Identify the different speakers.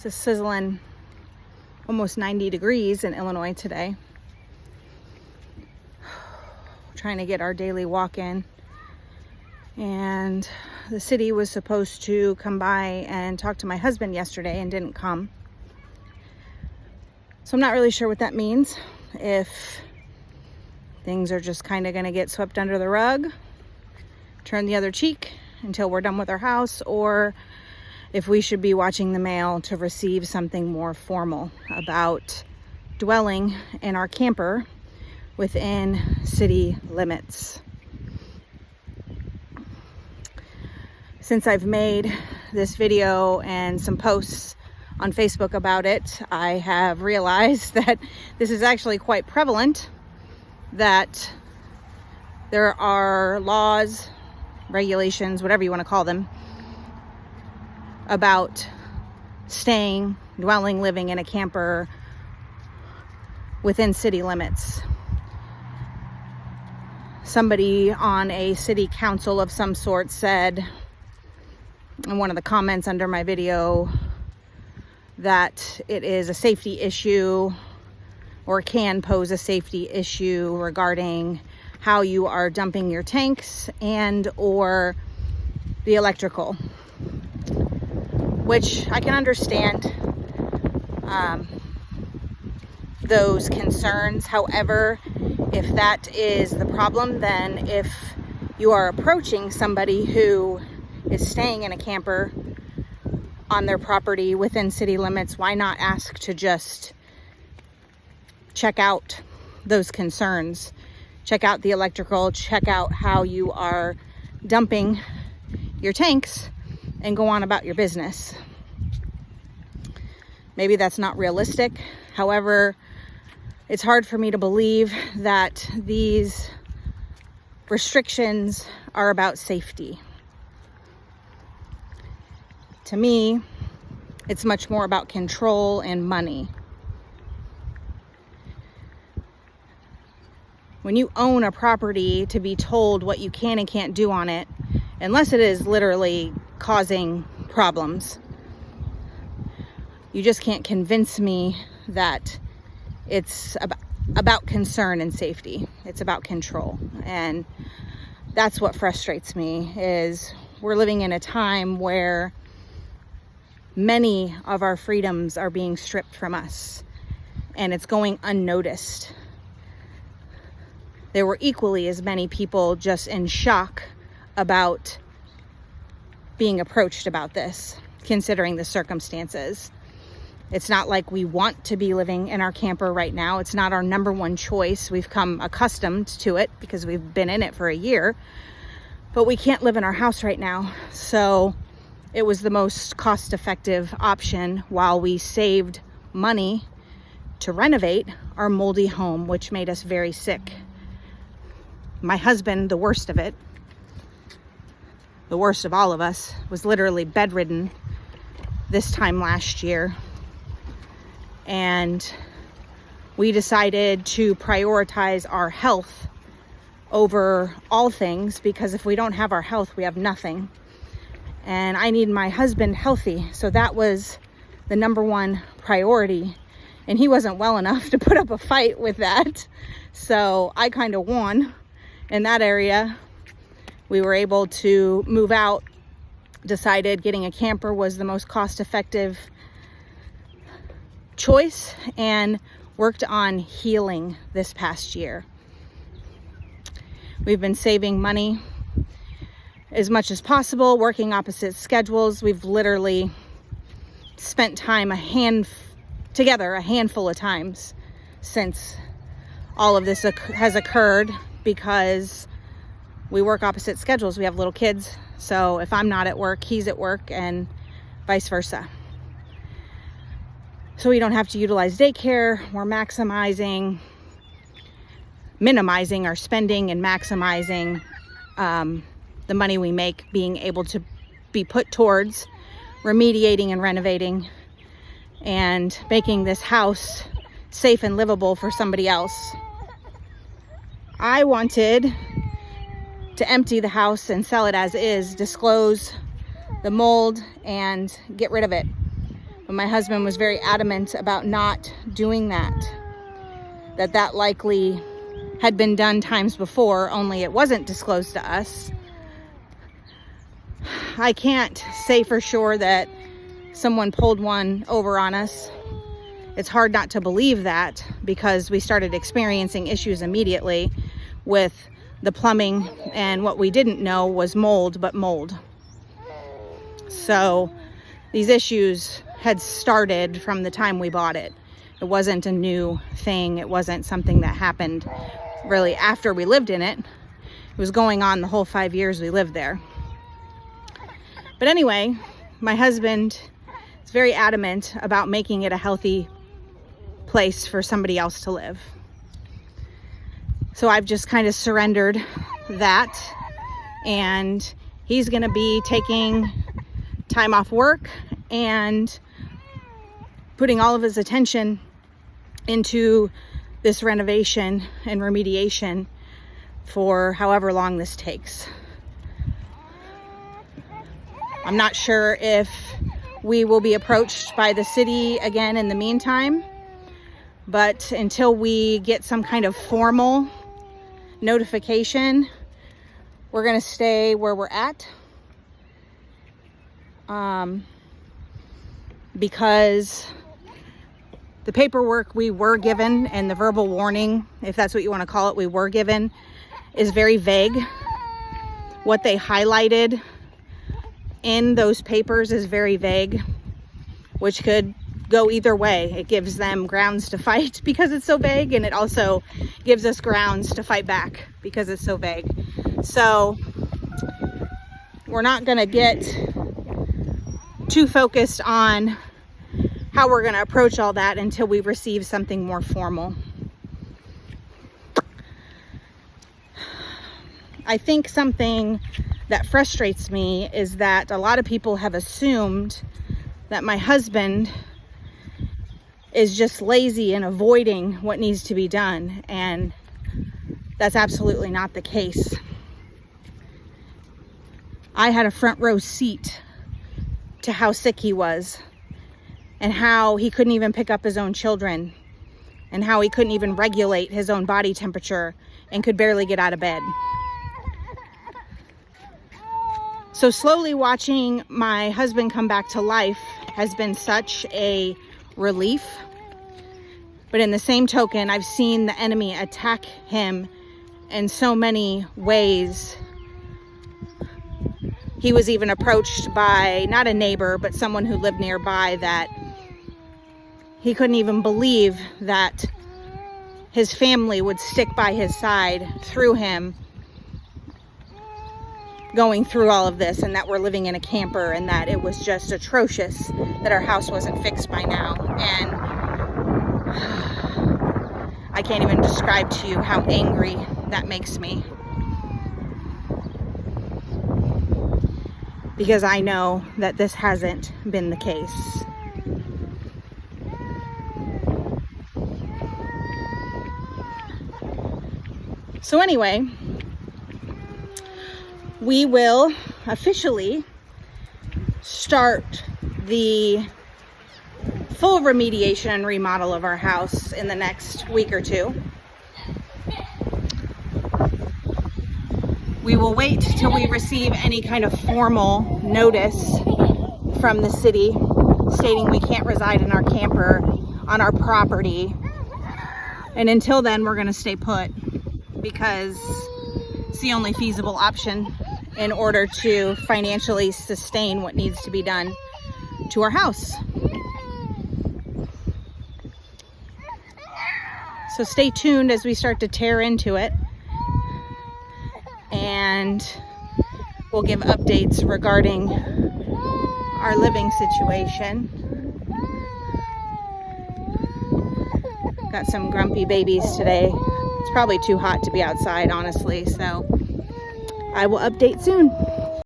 Speaker 1: It's a sizzling almost 90 degrees in Illinois today. Trying to get our daily walk in. And the city was supposed to come by and talk to my husband yesterday and didn't come. So I'm not really sure what that means. If things are just kind of going to get swept under the rug, turn the other cheek until we're done with our house, or if we should be watching the mail to receive something more formal about dwelling in our camper within city limits. Since I've made this video and some posts on Facebook about it, I have realized that this is actually quite prevalent, that there are laws, regulations, whatever you want to call them, about staying, dwelling, living in a camper within city limits. Somebody on a city council of some sort said in one of the comments under my video that it is a safety issue, or can pose a safety issue, regarding how you are dumping your tanks and or the electrical, which I can understand those concerns. However, if that is the problem, then if you are approaching somebody who is staying in a camper on their property within city limits, why not ask to just check out those concerns? Check out the electrical, check out how you are dumping your tanks, and go on about your business. Maybe that's not realistic. However, it's hard for me to believe that these restrictions are about safety. To me, it's much more about control and money. When you own a property, to be told what you can and can't do on it, unless it is literally causing problems, you just can't convince me that it's about concern and safety. It's about control. And that's what frustrates me, is we're living in a time where many of our freedoms are being stripped from us, and it's going unnoticed. There were equally as many people just in shock about being approached about this, considering the circumstances. It's not like we want to be living in our camper right now. It's not our number one choice. We've come accustomed to it because we've been in it for a year, but we can't live in our house right now. So it was the most cost-effective option while we saved money to renovate our moldy home, which made us very sick. My husband, the worst of it, the worst of all of us, was literally bedridden this time last year. And we decided to prioritize our health over all things, because if we don't have our health, we have nothing. And I need my husband healthy. So that was the number one priority. And he wasn't well enough to put up a fight with that. So I kind of won in that area. We were able to move out, decided getting a camper was the most cost-effective choice, and worked on healing this past year. We've been saving money as much as possible, working opposite schedules. We've literally spent time together a handful of times since all of this has occurred, because we work opposite schedules. We have little kids, so if I'm not at work, he's at work, and vice versa. So we don't have to utilize daycare. We're minimizing our spending and maximizing the money we make being able to be put towards remediating and renovating and making this house safe and livable for somebody else. I wanted to empty the house and sell it as is, disclose the mold and get rid of it. But my husband was very adamant about not doing that. That likely had been done times before, only it wasn't disclosed to us. I can't say for sure that someone pulled one over on us. It's hard not to believe that, because we started experiencing issues immediately with the plumbing, and what we didn't know was mold, but mold. So these issues had started from the time we bought it. It wasn't a new thing. It wasn't something that happened really after we lived in it. It was going on the whole 5 years we lived there. But anyway, my husband is very adamant about making it a healthy place for somebody else to live. So I've just kind of surrendered that, and he's going to be taking time off work and putting all of his attention into this renovation and remediation for however long this takes. I'm not sure if we will be approached by the city again in the meantime, but until we get some kind of formal notification, we're going to stay where we're at. Because the paperwork we were given and the verbal warning, if that's what you want to call it, we were given, is very vague. What they highlighted in those papers is very vague, which could go either way. It gives them grounds to fight because it's so vague, and it also gives us grounds to fight back because it's so vague. So we're not going to get too focused on how we're going to approach all that until we receive something more formal. I think something that frustrates me is that a lot of people have assumed that my husband is just lazy and avoiding what needs to be done, and that's absolutely not the case. I had a front row seat to how sick he was, and how he couldn't even pick up his own children, and how he couldn't even regulate his own body temperature and could barely get out of bed. So slowly watching my husband come back to life has been such a relief. But in the same token, I've seen the enemy attack him in so many ways. He was even approached by, not a neighbor, but someone who lived nearby, that he couldn't even believe that his family would stick by his side through him going through all of this, and that we're living in a camper, and that it was just atrocious that our house wasn't fixed by now. And I can't even describe to you how angry that makes me, because I know that this hasn't been the case. So anyway, we will officially start the full remediation and remodel of our house in the next week or two. We will wait till we receive any kind of formal notice from the city stating we can't reside in our camper on our property. And until then, we're going to stay put, because it's the only feasible option in order to financially sustain what needs to be done to our house. So stay tuned as we start to tear into it, and we'll give updates regarding our living situation. Got some grumpy babies today. It's probably too hot to be outside, honestly, so I will update soon.